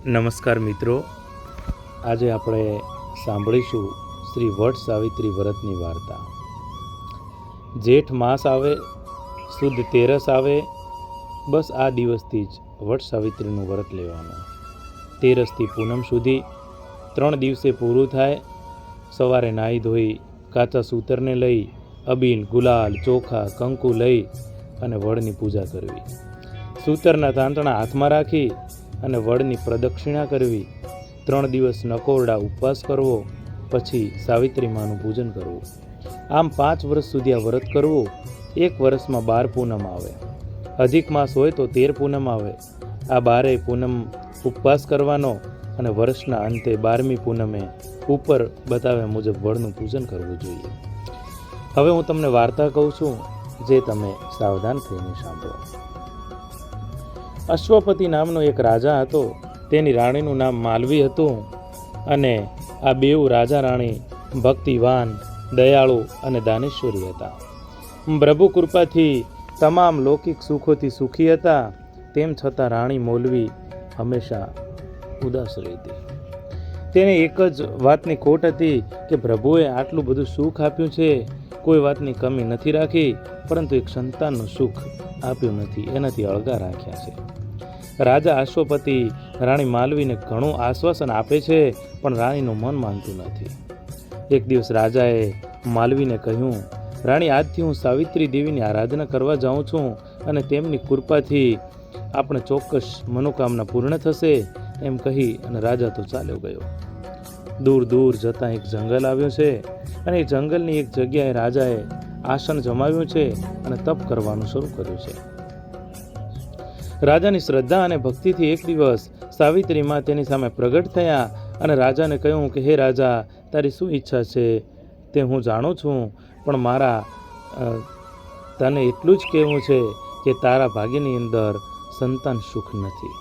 નમસ્કાર મિત્રો, આજે આપણે સાંભળીશું શ્રી વટ સાવિત્રી વ્રતની વાર્તા. જેઠ માસ આવે, સુદ તેરસ આવે, બસ આ દિવસથી જ વટ સાવિત્રીનું વ્રત લેવાનું. તેરસથી પૂનમ સુધી 3 દિવસે પૂરું થાય. સવારે નાહી ધોઈ કાચા સૂતરને લઈ અબીલ, ગુલાલ, ચોખા, કંકુ લઈ અને વડની પૂજા કરવી. સૂતરના તાંતણા હાથમાં રાખી અને વડની પ્રદક્ષિણા કરવી. 3 દિવસ નકોરડા ઉપવાસ કરવો, પછી સાવિત્રી માનું પૂજન કરવું. આમ 5 વર્ષ સુધી આ વ્રત કરવું. 1 વર્ષમાં 12 પૂનમ આવે. અધિક માસ હોય તો 13 પૂનમ આવે. આ 12 પૂનમ ઉપવાસ કરવાનો અને વર્ષના અંતે 12મી પૂનમે ઉપર બતાવ્યા મુજબ વડનું પૂજન કરવું જોઈએ. હવે હું તમને વાર્તા કહું છું, જે તમે સાવધાન થઈને સાંભળો. અશ્વપતિ નામનો એક રાજા હતો. તેની રાણીનું નામ માલવી હતું. અને આ બેઉ રાજા રાણી ભક્તિવાન, દયાળુ અને દાનેશ્વરી હતા. પ્રભુ કૃપાથી તમામ લૌકિક સુખોથી સુખી હતા. તેમ છતાં રાણી મોલવી હંમેશા ઉદાસ રહેતી. તેને એક જ વાતની ખોટ હતી કે પ્રભુએ આટલું બધું સુખ આપ્યું છે, કોઈ વાતની કમી નથી રાખી, પરંતુ એક સંતાનનું સુખ આપ્યું નથી, એનાથી અળગા રાખ્યા છે. રાજા અશ્વપતિ રાણી માલવીને ઘણું આશ્વાસન આપે છે, પણ રાણીનું મન માનતું નથી. એક દિવસ રાજાએ માલવીને કહ્યું, રાણી, આજથી હું સાવિત્રી દેવીની આરાધના કરવા જાઉં છું અને તેમની કૃપાથી આપણે ચોક્કસ મનોકામના પૂર્ણ થશે, એમ કહી અને રાજા તો ચાલ્યો ગયો. દૂર દૂર જતાં એક જંગલ આવ્યું છે અને એ જંગલની એક જગ્યાએ રાજાએ આસન જમાવ્યું છે અને તપ કરવાનું શરૂ કર્યું છે. રાજાની શ્રદ્ધા અને ભક્તિથી એક દિવસ સાવિત્રી માં તેની સામે પ્રગટ થયા અને રાજાને કહ્યું કે હે રાજા, તારી શું ઈચ્છા છે તે હું જાણું છું, પણ મારા તને એટલું જ કહેવું છે કે તારા ભાગ્યની અંદર સંતાન સુખ નથી.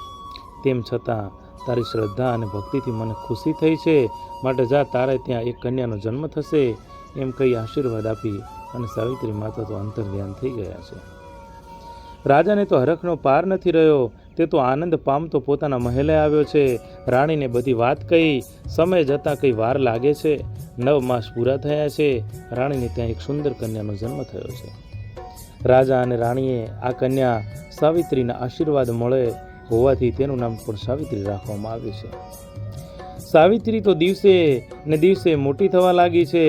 તેમ છતાં તારી શ્રદ્ધા અને ભક્તિથી મને ખુશી થઈ છે, માટે જા, તારે ત્યાં એક કન્યાનો જન્મ થશે, એમ કહી આશીર્વાદ આપી અને સાવિત્રી માતા તો અંતર્ધ્યાન થઈ ગયા છે. રાજાને તો હરખનો પાર નથી રહ્યો. તે તો આનંદ પામતો પોતાના મહેલે આવ્યો છે. રાણીને બધી વાત કહી. સમય જતાં કંઈ વાર લાગે છે. 9 માસ પૂરા થયા છે. રાણીને ત્યાં એક સુંદર કન્યાનો જન્મ થયો છે. રાજા અને રાણીએ આ કન્યા સાવિત્રીના આશીર્વાદ મળે હોવાથી તેનું નામ પણ સાવિત્રી રાખવામાં આવ્યું છે. સાવિત્રી તો દિવસે ને દિવસે મોટી થવા લાગી છે.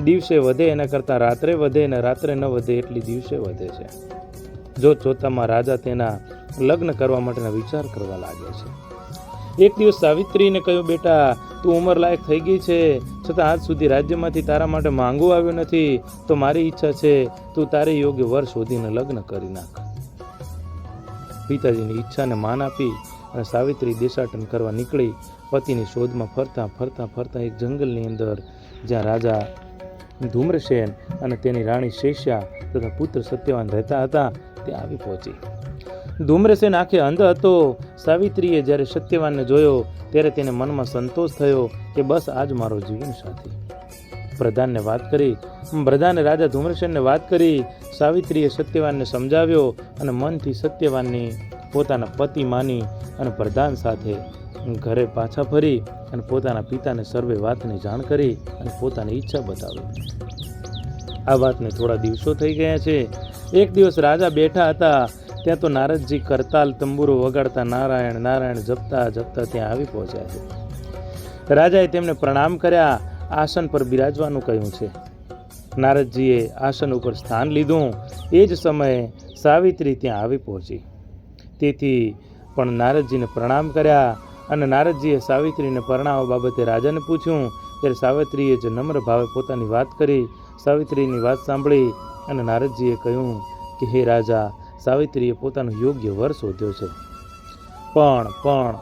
દિવસે વધે એના કરતાં રાત્રે વધે, ને રાત્રે ન વધે એટલી દિવસે વધે છે. જોતજોતામાં રાજા તેના લગ્ન કરવા માટેના વિચાર કરવા લાગ્યા છે. એક દિવસ સાવિત્રીને કહ્યું, બેટા, તું ઉંમર લાયક થઈ ગઈ છે, છતાં આજ સુધી રાજ્યમાંથી તારા માટે માંગવું આવ્યું નથી, તો મારી ઈચ્છા છે તું તારે યોગ્ય વર શોધીને લગ્ન કરી નાખ. પિતાજીની ઈચ્છાને માન આપી અને સાવિત્રી દેશાટન કરવા નીકળી. પતિની શોધમાં ફરતા ફરતા ફરતા એક જંગલની અંદર, જ્યાં રાજા ધૂમ્રસેન અને તેની રાણી શેષ્યા તથા પુત્ર સત્યવાન રહેતા હતા, તે આવી પહોંચી. ધૂમ્રસેન આંખે અંધ હતો. સાવિત્રીએ જ્યારે સત્યવાનને જોયો ત્યારે તેને મનમાં સંતોષ થયો કે બસ આજ મારો જીવન સાથી. પ્રધાનને વાત કરી. પ્રધાને રાજા ધૂમ્રસેનને વાત કરી. સાવિત્રીએ સત્યવાનને સમજાવ્યો અને મનથી સત્યવાનની પોતાના પતિ માની અને પ્રધાન સાથે ઘરે પાછા ફરી અને પોતાના પિતાને સર્વે વાતની જાણ કરી અને પોતાની ઈચ્છા બતાવી. આ વાતને થોડા દિવસો થઈ ગયા છે. એક દિવસ રાજા બેઠા હતા, ત્યાં તો નારદજી કરતાલ તંબુરો વગાડતા નારાયણ નારાયણ જપતા જપતા ત્યાં આવી પહોંચ્યા છે. રાજાએ તેમને પ્રણામ કર્યા. આસન પર બિરાજવાનું કહ્યું છે. નારદજીએ આસન ઉપર સ્થાન લીધું. એ જ સમયે સાવિત્રી ત્યાં આવી પહોંચી. તેથી પણ નારદજીને પ્રણામ કર્યા અને નારદજીએ સાવિત્રીને પરણાવવા બાબતે રાજાને પૂછ્યું. ત્યારે સાવિત્રીએ જ નમ્ર ભાવે પોતાની વાત કરી. સાવિત્રીની વાત સાંભળી અને નારદજીએ કહ્યું કે હે રાજા, સાવિત્રીએ પોતાનો યોગ્ય વર શોધ્યો છે. પણ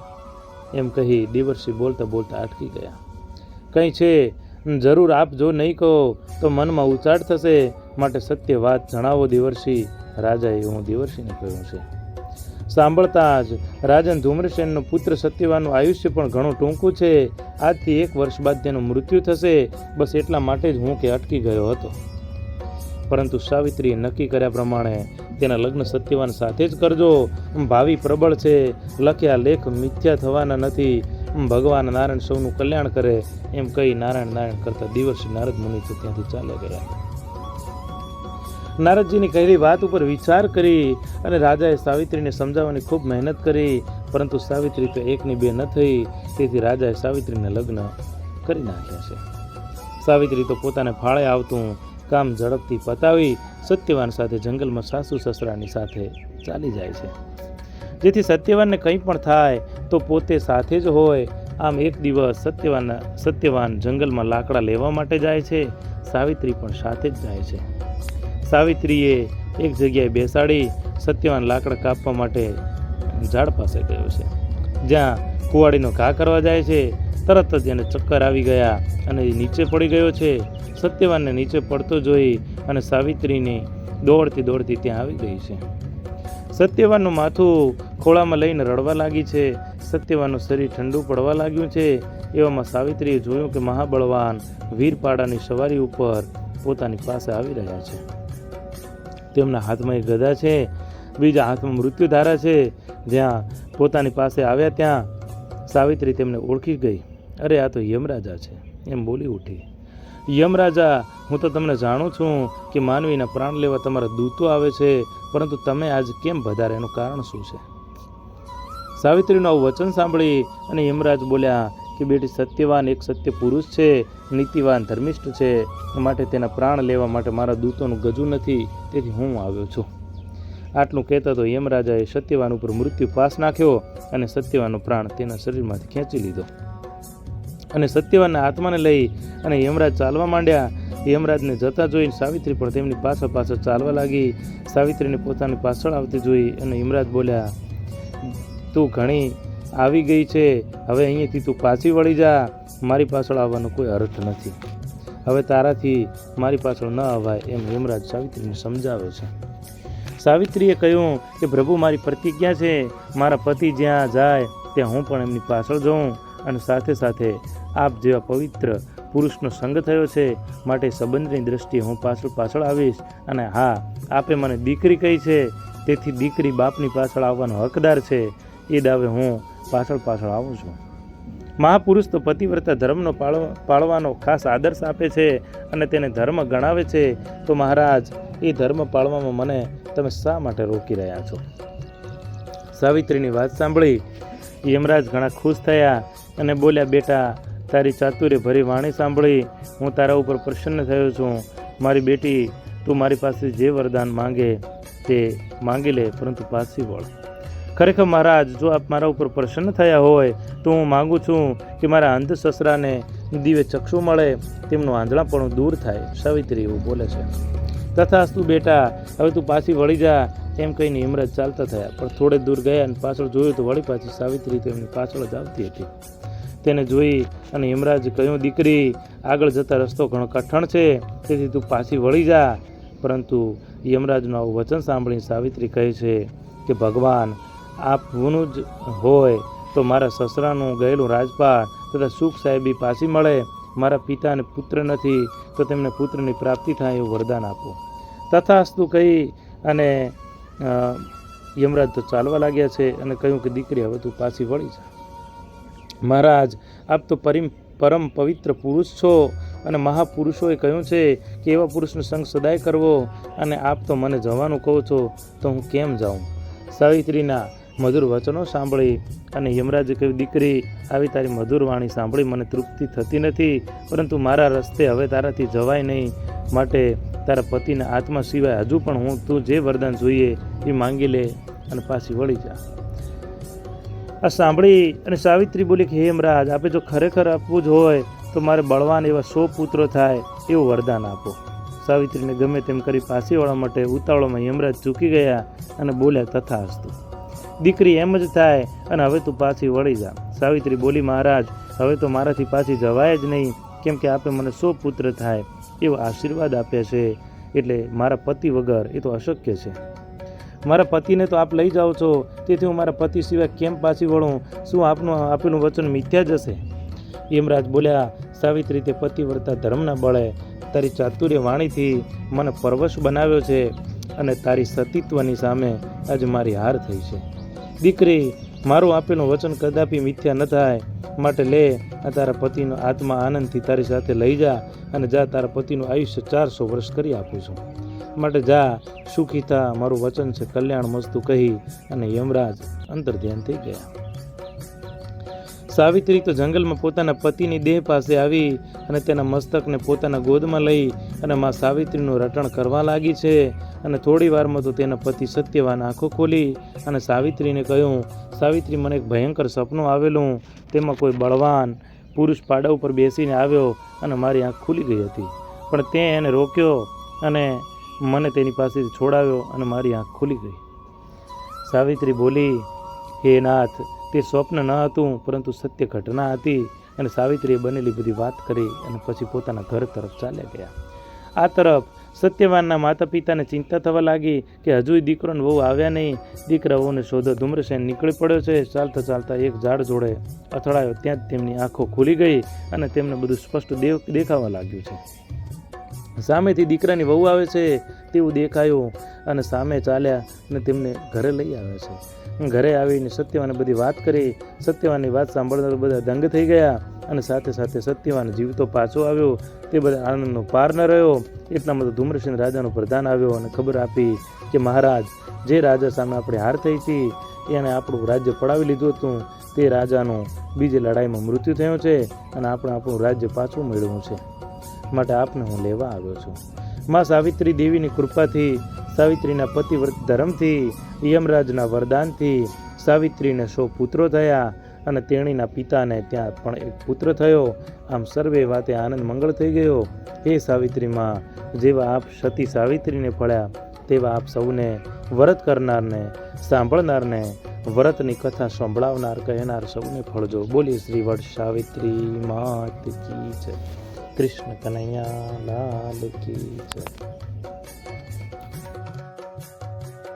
એમ કહી દેવર્ષિ બોલતા બોલતા અટકી ગયા. કંઈ છે જરૂર, આપ જો નહીં કહો તો મનમાં ઉચાટ થશે, માટે સત્ય વાત જણાવો દેવર્ષિ. રાજાએ હું દેવર્ષિને કહ્યું છે. સાંભળતા જ રાજન ધૂમ્રસેનનો પુત્ર સત્યવાનનું આયુષ્ય પણ ઘણું ટૂંકું છે. આજથી 1 વર્ષ બાદ તેનું મૃત્યુ થશે. બસ એટલા માટે જ હું કે અટકી ગયો હતો. પરંતુ સાવિત્રીએ નક્કી કર્યા પ્રમાણે તેના લગ્ન સત્યવાન સાથે જ કરજો. ભાવિ પ્રબળ છે, લખ્યા લેખ મિથ્યા થવાના નથી. ભગવાન નારાયણ સૌનું કલ્યાણ કરે. એમ કહી નારાયણ નારાયણ કરતા દિવસથી નારદ મુનિ ત્યાંથી ચાલ્યા ગયા. નારદજીની કહેલી વાત ઉપર વિચાર કરી અને રાજાએ સાવિત્રીને સમજાવવાની ખૂબ મહેનત કરી, પરંતુ સાવિત્રી તો એકની બે ન થઈ. તેથી રાજાએ સાવિત્રીને લગ્ન કરી નાખ્યા છે. સાવિત્રી તો પોતાને ફાળે આવતું કામ ઝડપથી પતાવી સત્યવાન સાથે જંગલમાં સાસુ સસરાની સાથે ચાલી જાય છે, જેથી સત્યવાનને કંઈ પણ થાય તો પોતે સાથે જ હોય. આમ એક દિવસ સત્યવાન જંગલમાં લાકડા લેવા માટે જાય છે. સાવિત્રી પણ સાથે જ જાય છે. સાવિત્રીએ એક જગ્યાએ બેસાડી સત્યવાન લાકડા કાપવા માટે ઝાડ પાસે ગયો છે. જ્યાં કુવાડીનો ઘા કરવા જાય છે, તરત જ એને ચક્કર આવી ગયા અને એ નીચે પડી ગયો છે. સત્યવાનને નીચે પડતો જોઈ અને સાવિત્રીને દોડતી દોડતી ત્યાં આવી ગઈ છે. સત્યવાનનું માથું ખોળામાં લઈને રડવા લાગી છે. સત્યવાનનું શરીર ઠંડુ પડવા લાગ્યું છે. એવામાં સાવિત્રીએ જોયું કે મહાબળવાન વીરપાડાની સવારી ઉપર પોતાની પાસે આવી રહ્યા છે. તેમના હાથમાં એક ગદા છે, બીજા હાથમાં મૃત્યુધારા છે. જ્યાં પોતાની પાસે આવ્યા ત્યાં સાવિત્રી તેમને ઓળખી ગઈ. અરે આ તો યમરાજા છે એમ બોલી ઉઠી. યમરાજા, હું તો તમને જાણું છું કે માનવીના પ્રાણ લેવા તમારા દૂતો આવે છે, પરંતુ તમે આજ કેમ વધારે, એનું કારણ શું છે? સાવિત્રીનું આવું વચન સાંભળી અને યમરાજ બોલ્યા કે બેટી, સત્યવાન એક સત્ય પુરુષ છે, નીતિવાન ધર્મિષ્ઠ છે, માટે તેના પ્રાણ લેવા માટે મારા દૂતોનું ગજું નથી, તેથી હું આવ્યો છું. આટલું કહેતા તો યમરાજાએ સત્યવાન ઉપર મૃત્યુ પાસ નાખ્યો અને સત્યવાનનો પ્રાણ તેના શરીરમાંથી ખેંચી લીધો. અને સત્યવાનના આત્માને લઈ અને યમરાજ ચાલવા માંડ્યા. યમરાજને જતા જોઈને સાવિત્રી પણ તેમની પાછળ પાછળ ચાલવા લાગી. સાવિત્રીને પોતાની પાછળ આવતી જોઈ અને યમરાજ બોલ્યા, તું ઘણી આવી ગઈ છે, હવે અહીંયાથી તું પાછી વળી જા. મારી પાછળ આવવાનો કોઈ અર્થ નથી. હવે તારાથી મારી પાછળ ન અવાય એમ યમરાજ સાવિત્રીને સમજાવે છે. સાવિત્રીએ કહ્યું કે પ્રભુ, મારી પ્રતિજ્ઞા છે, મારા પતિ જ્યાં જાય ત્યાં હું પણ એમની પાછળ જાઉં, અને સાથે સાથે આપ જેવા પવિત્ર પુરુષનો સંગ થયો છે, માટે સંબંધની દ્રષ્ટિએ હું પાછળ આવીશ. અને હા, આપે મને દીકરી કહી છે, તેથી દીકરી બાપની પાછળ આવવાનો હકદાર છે. એ દાવે હું પાછળ આવું છું. મહાપુરુષ તો પતિવ્રતા ધર્મનો પાળવાનો ખાસ આદર્શ આપે છે અને તેને ધર્મ ગણાવે છે. તો મહારાજ, એ ધર્મ પાળવામાં મને તમે શા માટે રોકી રહ્યા છો? સાવિત્રીની વાત સાંભળી યમરાજ ઘણા ખુશ થયા અને બોલ્યા, બેટા, તારી ચાતુર્ય ભરી વાણી સાંભળી હું તારા ઉપર પ્રસન્ન થયો છું. મારી બેટી, તું મારી પાસે જે વરદાન માંગે તે માંગી લે, પરંતુ પાછી વળ. ખરેખર મહારાજ, જો આપ મારા ઉપર પ્રસન્ન થયા હોય તો હું માગું છું કે મારા અંધ સસરાને દિવ્ય ચક્ષુ મળે, તેમનું આંધળાપણું દૂર થાય. સાવિત્રી એવું બોલે છે. તથાસ્તુ બેટા, હવે તું પાછી વળી જા, એમ કહીને યમરાજ ચાલતા થયા. પણ થોડે દૂર ગયા અને પાછળ જોયું તો વળી પાછી સાવિત્રી તેમની પાછળ જ આવતી હતી. તેને જોઈ અને યમરાજે કહ્યું, દીકરી, આગળ જતા રસ્તો ઘણો કઠણ છે, તેથી તું પાછી વળી જા. પરંતુ યમરાજનું આવું વચન સાંભળીને સાવિત્રી કહે છે કે ભગવાન, આપનું જ હોય તો મારા સસરાનું ગયેલું રાજપાટ તથા સુખ સાહેબી પાછી મળે. મારા પિતાને પુત્ર નથી, તો તેમને પુત્રની પ્રાપ્તિ થાય એવું વરદાન આપો. તથાસ્તુ કહી અને યમરાજ તો ચાલવા લાગ્યા છે અને કહ્યું કે દીકરી, હવે તું પાછી વળી જા. મહારાજ, આપ તો પરમ પવિત્ર પુરુષ છો અને મહાપુરુષોએ કહ્યું છે કે એવા પુરુષનો સંગ સદાય કરવો, અને આપ તો મને જવાનું કહો છો, તો હું કેમ જાઉં? સાવિત્રીના મધુર વચનો સાંભળી અને યમરાજે કહ્યું, દીકરી, આવી તારી મધુર વાણી સાંભળી મને તૃપ્તિ થતી નથી, પરંતુ મારા રસ્તે હવે તારાથી જવાય નહીં. માટે તારા પતિના આત્મા સિવાય હજુ પણ હું તું જે વરદાન જોઈએ એ માંગી લે અને પાછી વળી જા. આ સાંભળી અને સાવિત્રી બોલી કે હે યમરાજ, આપે જો ખરેખર આપવું જ હોય તો મારે બળવાન એવા 100 પુત્રો થાય એવું વરદાન આપો. સાવિત્રીને ગમે તેમ કરી પાછી વળવા માટે ઉતાવળમાં યમરાજ ચૂકી ગયા અને બોલ્યા, તથાસ્તુ. દીકરી, એમ જ થાય અને હવે તું પાછી વળી જા. સાવિત્રી બોલી, મહારાજ, હવે તો મારાથી પાછી જવાય જ નહીં, કેમ કે આપે મને 100 પુત્ર થાય એવો આશીર્વાદ આપ્યા છે, એટલે મારા પતિ વગર એ તો અશક્ય છે. મારા પતિને તો આપ લઈ જાઓ છો, તેથી હું મારા પતિ સિવાય કેમ પાછી વળું? શું આપનું આપેલું વચન મિથ્યા જશે? યમરાજ બોલ્યા, સાવિત્રી, તે પતિવ્રતા ધર્મના બળે તારી ચાતુર્ય વાણીથી મને પરવશ બનાવ્યો છે. અને તારી સતીત્વની સામે આજે મારી હાર થઈ છે. દીકરી, મારું આપેલું વચન કદાપી મિથ્યા ન થાય, માટે લે આ તારા પતિનો આત્મા આનંદથી તારી સાથે લઈ જા અને જા, તારા પતિનું આયુષ્ય 400 વર્ષ કરી આપું છું. માટે જા, સુખી થા, મારું વચન છે કલ્યાણ મસ્તુ કહી અને યમરાજ અંતર્ધ્યાન થઈ ગયા. સાવિત્રી તો જંગલમાં પોતાના પતિની દેહ પાસે આવી અને તેના મસ્તકને પોતાના ગોદમાં લઈ અને માં સાવિત્રીનું રટણ કરવા લાગી છે. અને થોડી વારમાં તો તેના પતિ સત્યવાન આંખો ખોલી અને સાવિત્રીને કહ્યું, સાવિત્રી, મને એક ભયંકર સપનું આવેલું. તેમાં કોઈ બળવાન પુરુષ પાડા ઉપર બેસીને આવ્યો અને મારી આંખ ખુલી ગઈ હતી, પણ તે એને રોક્યો અને મને તેની પાસેથી છોડાવ્યો અને મારી આંખ ખુલી ગઈ. સાવિત્રી બોલી, હે નાથ, તે સ્વપ્ન ન હતું પરંતુ સત્ય ઘટના હતી. અને સાવિત્રીએ બનેલી બધી વાત કરી અને પછી પોતાના ઘર તરફ ચાલ્યા ગયા. આ તરફ સત્યવાનના માતા પિતાને ચિંતા થવા લાગી કે હજુય દીકરો ને વહુ આવ્યા નહીં. દીકરા વહુને શોધો ધૂમ્રસેન નીકળી પડ્યો છે. ચાલતા ચાલતા એક ઝાડ જોડે અથડાયો, ત્યાં જ તેમની આંખો ખુલી ગઈ અને તેમને બધું સ્પષ્ટ દેખાવા લાગ્યું છે. સામેથી દીકરાની વહુ આવે છે તેવું દેખાયું અને સામે ચાલ્યા અને તેમને ઘરે લઈ આવ્યા છે. ઘરે આવીને સત્યવાને બધી વાત કરી. સત્યવાનની વાત સાંભળતા બધા દંગ થઈ ગયા અને સાથે સાથે સત્યવાન જીવતો પાછો આવ્યો. તે બધા આનંદનો પાર ન રહ્યો. એટલામાં તો ધૂમ્રસેન રાજાનો પ્રધાન આવ્યો અને ખબર આપી કે મહારાજ, જે રાજા સામે આપણે હાર થઈ હતી એને આપણું રાજ્ય પડાવી લીધું હતું. તે રાજાનું બીજી લડાઈમાં મૃત્યુ થયું છે અને આપણે આપણું રાજ્ય પાછું મેળવ્યું છે, માટે આપને હું લેવા આવ્યો છું. માં સાવિત્રી દેવીની કૃપાથી, સાવિત્રીના પતિવ્રત ધર્મથી, યમરાજના વરદાનથી સાવિત્રીને 100 પુત્રો થયા અને તેણીના પિતાને ત્યાં પણ એક પુત્ર થયો. આમ સર્વે વાતે આનંદ મંગળ થઈ ગયો. હે સાવિત્રીમાં, જેવા આપ સતી સાવિત્રીને ફળ્યા તેવા આપ સૌને વ્રત કરનારને, સાંભળનારને, વ્રતની કથા સંભળાવનાર, કહેનાર સૌને ફળજો. બોલીએ શ્રી વડ સાવિત્રી માત કી જય. કૃષ્ણ કનૈયા લાલ કી જય.